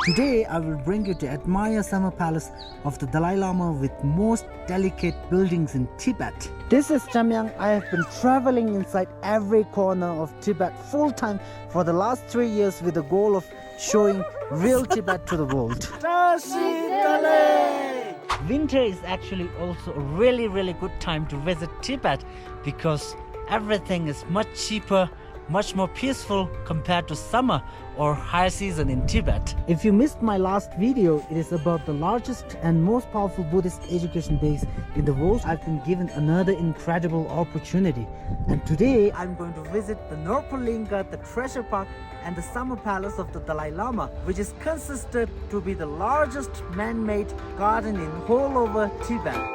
Today I will bring you to admire Summer Palace of the Dalai Lama with most delicate buildings in Tibet. This is Chamyang. I have been traveling inside every corner of Tibet full time for the last 3 years with the goal of showing real Tibet to the world. Winter is actually also a really good time to visit Tibet because everything is much cheaper, much more peaceful compared to summer or high season in Tibet. If you missed my last video, it is about the largest and most powerful Buddhist education base in the world. I've been given another incredible opportunity, and today I'm going to visit the Norbulingka, the treasure park and the summer palace of the Dalai Lama, which is considered to be the largest man-made garden in all over Tibet.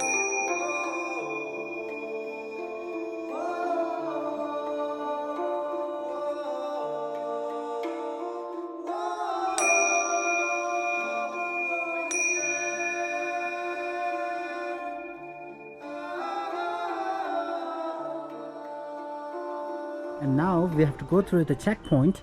And now we have to go through the checkpoint.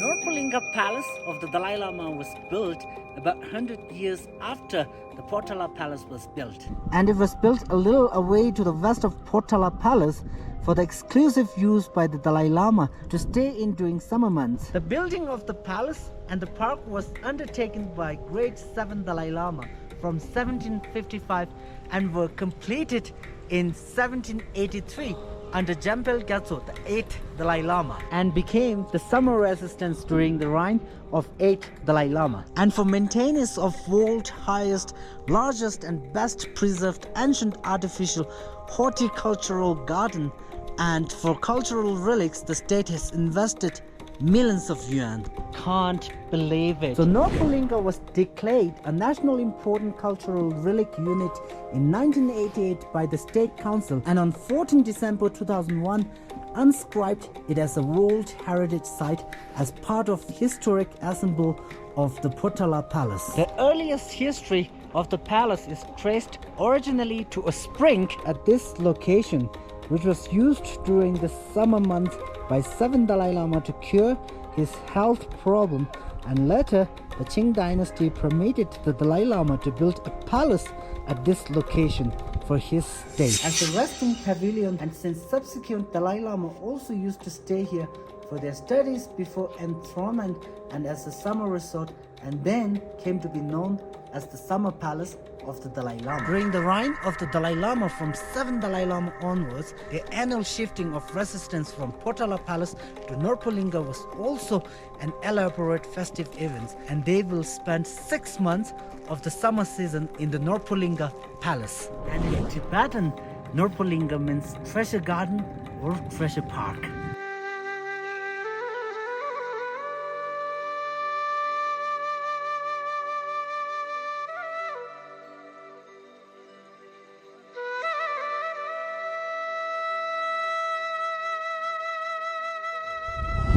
Norbulingka Palace of the Dalai Lama was built about 100 years after the Potala Palace was built. And it was built a little away to the west of Potala Palace for the exclusive use by the Dalai Lama to stay in during summer months. The building of the palace and the park was undertaken by Great 7 Dalai Lama from 1755 and were completed in 1783 under Jempel Gyatso, the 8th Dalai Lama, and became the summer residence during the reign of 8th Dalai Lama. And for maintenance of world's highest, largest and best preserved ancient artificial horticultural garden and for cultural relics, the state has invested millions of yuan. Can't believe it. So Norbulingka was declared a national important cultural relic unit in 1988 by the State Council, and on 14 December 2001 inscribed it as a World Heritage Site as part of historic ensemble of the Potala Palace. The earliest history of the palace is traced originally to a spring at this location, which was used during the summer months by 7 Dalai Lama to cure his health problem, and later the Qing dynasty permitted the Dalai Lama to build a palace at this location for his stay as a resting pavilion, and since subsequent Dalai Lama also used to stay here for their studies before enthronement and as a summer resort, and then came to be known as the Summer Palace of the Dalai Lama. During the reign of the Dalai Lama from 7 Dalai Lama onwards, the annual shifting of residence from Potala Palace to Norbulingka was also an elaborate festive event, and they will spend 6 months of the summer season in the Norbulingka Palace. And in Tibetan, Norbulingka means treasure garden or treasure park.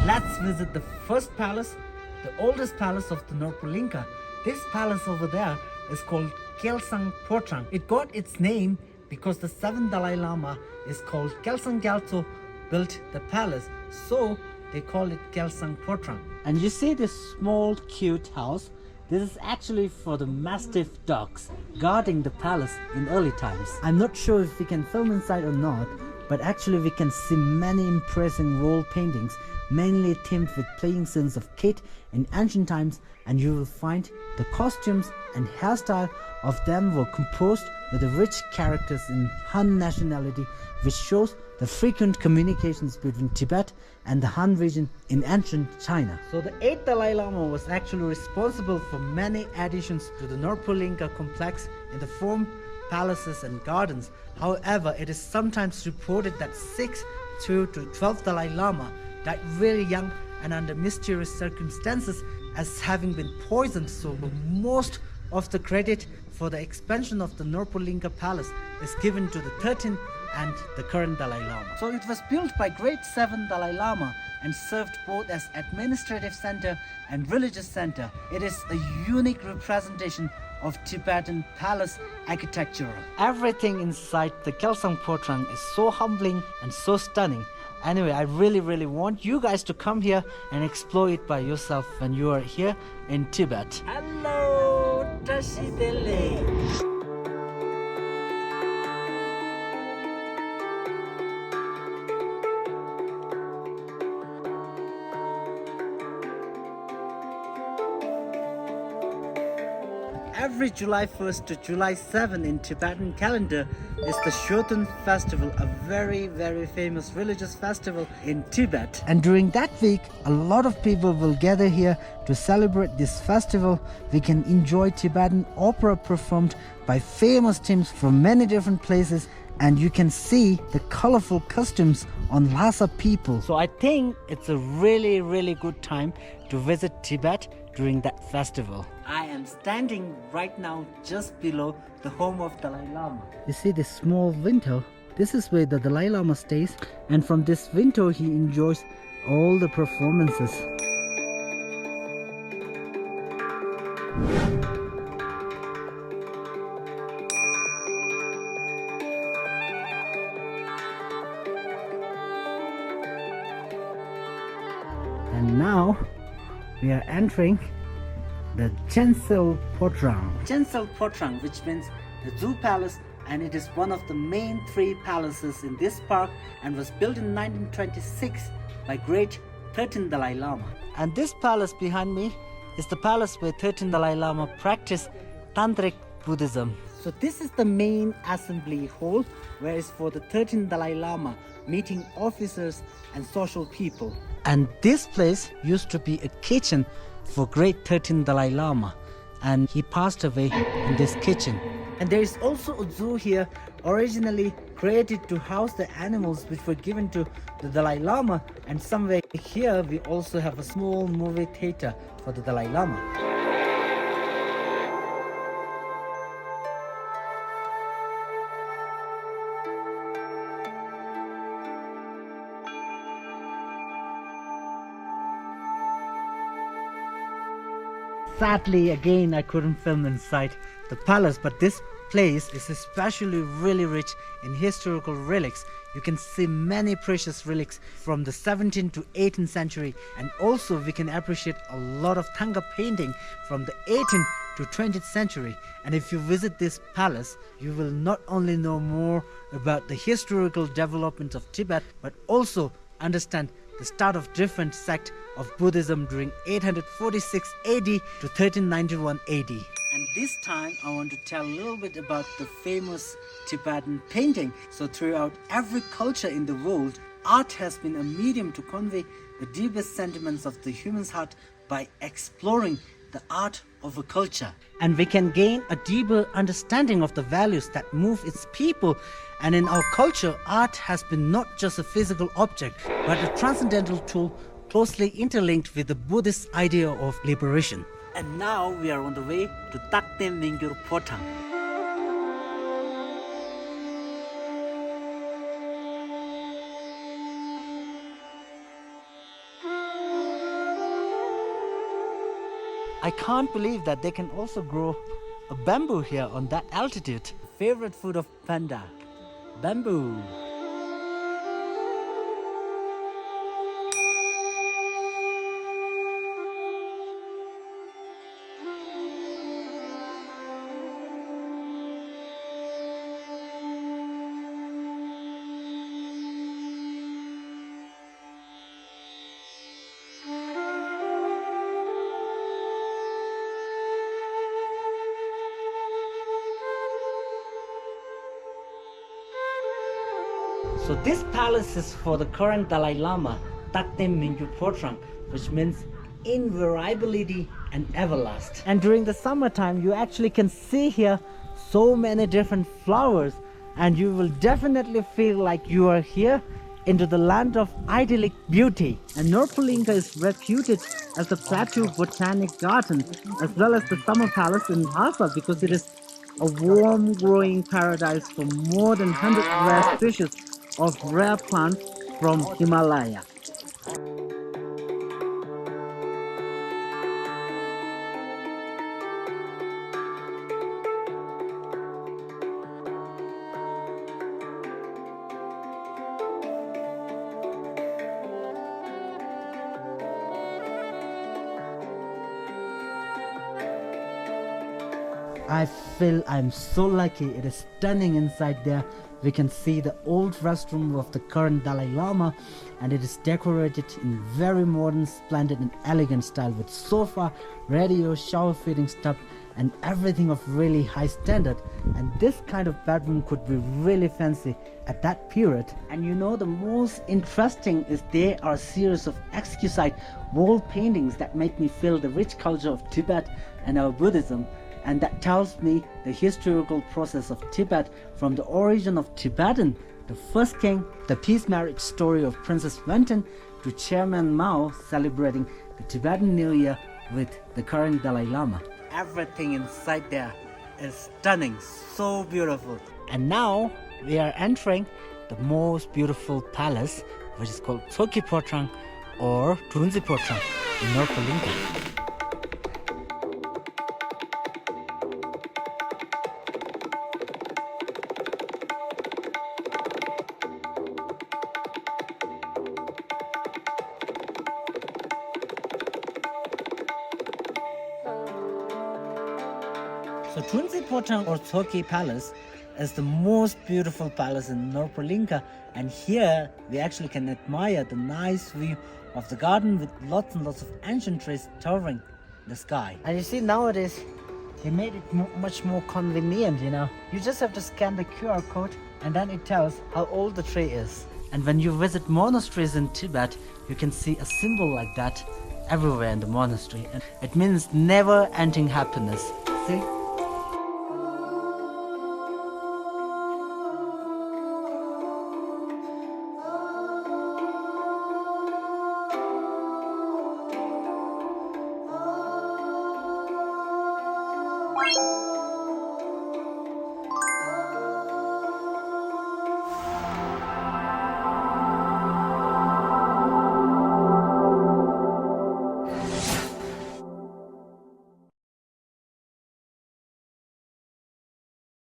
Let's visit the first palace, the oldest palace of the Norbulingka. This palace over there is called Kelsang Potrang. It got its name because the 7th Dalai Lama is called Kelsang Gyatso built the palace, so they call it Kelsang Potrang. And you see this small cute house? This is actually for the mastiff dogs guarding the palace in early times. I'm not sure if we can film inside or not, but actually we can see many impressive wall paintings, mainly themed with playing scenes of kid in ancient times, and you will find the costumes and hairstyle of them were composed with the rich characters in Han nationality, which shows the frequent communications between Tibet and the Han region in ancient China. So the 8th Dalai Lama was actually responsible for many additions to the Norbulingka complex in the form palaces and gardens. However, it is sometimes reported that 6th to 12th Dalai Lama died very young and under mysterious circumstances as having been poisoned, so most of the credit for the expansion of the Norbulingka Palace is given to the 13th and the current Dalai Lama. So it was built by Great 7 Dalai Lama and served both as administrative center and religious center. It is a unique representation of Tibetan palace architecture. Everything inside the Kelsang Potrang is so humbling and so stunning. Anyway, I really want you guys to come here and explore it by yourself when you are here in Tibet. Hello, Tashidele. Every July 1st to July 7 in Tibetan calendar is the Shoton Festival, a very famous religious festival in Tibet. And during that week, a lot of people will gather here to celebrate this festival. We can enjoy Tibetan opera performed by famous teams from many different places, and you can see the colorful costumes on Lhasa people. So I think it's a really good time to visit Tibet during that festival. I am standing right now just below the home of Dalai Lama. You see this small window? This is where the Dalai Lama stays, and from this window he enjoys all the performances. And now we are entering the Chancel Potrang. Chancel Potrang, which means the zoo palace, and it is one of the main 3 palaces in this park and was built in 1926 by Great 13 Dalai Lama. And this palace behind me is the palace where 13 Dalai Lama practiced Tantric Buddhism. So this is the main assembly hall, where is for the 13 Dalai Lama meeting officers and social people. And this place used to be a kitchen for Great 13 Dalai Lama, and he passed away in this kitchen. And there is also a zoo here, originally created to house the animals which were given to the Dalai Lama, and somewhere here we also have a small movie theater for the Dalai Lama. Sadly, again, I couldn't film inside the palace, but this place is especially really rich in historical relics. You can see many precious relics from the 17th to 18th century, and also we can appreciate a lot of Thanga painting from the 18th to 20th century. And if you visit this palace, you will not only know more about the historical development of Tibet, but also understand the start of different sect of Buddhism during 846 AD to 1391 AD. And this time I want to tell a little bit about the famous Tibetan painting. So throughout every culture in the world, art has been a medium to convey the deepest sentiments of the human's heart by exploring the art of a culture. And we can gain a deeper understanding of the values that move its people. And in our culture, art has been not just a physical object, but a transcendental tool closely interlinked with the Buddhist idea of liberation. And now we are on the way to Takte Mingyur Potrang. I can't believe that they can also grow a bamboo here on that altitude. Favorite food of panda, bamboo. So this palace is for the current Dalai Lama, Takte Mingyur Potrang, which means invariability and everlast. And during the summertime, you actually can see here so many different flowers, and you will definitely feel like you are here into the land of idyllic beauty. And Norbulingka is reputed as the plateau botanic garden, as well as the summer palace in Lhasa, because it is a warm growing paradise for more than 100 rare species of rare plants from Himalaya. I feel I'm so lucky. It is stunning inside there. We can see the old restroom of the current Dalai Lama, and it is decorated in very modern, splendid and elegant style with sofa, radio, shower feeding tub and everything of really high standard. And this kind of bedroom could be really fancy at that period. And you know, the most interesting is there are a series of exquisite wall paintings that make me feel the rich culture of Tibet and our Buddhism, and that tells me the historical process of Tibet from the origin of Tibetan, the first king, the peace marriage story of Princess Wenton, to Chairman Mao celebrating the Tibetan New Year with the current Dalai Lama. Everything inside there is stunning, so beautiful. And now we are entering the most beautiful palace, which is called Potrang or Potrang in Norbulingka. So Potrang or Soki Palace is the most beautiful palace in Norbulingka, and here we actually can admire the nice view of the garden with lots and lots of ancient trees towering the sky. And you see, nowadays they made it much more convenient, you know. You just have to scan the QR code and then it tells how old the tree is. And when you visit monasteries in Tibet, you can see a symbol like that everywhere in the monastery, and it means never ending happiness. See?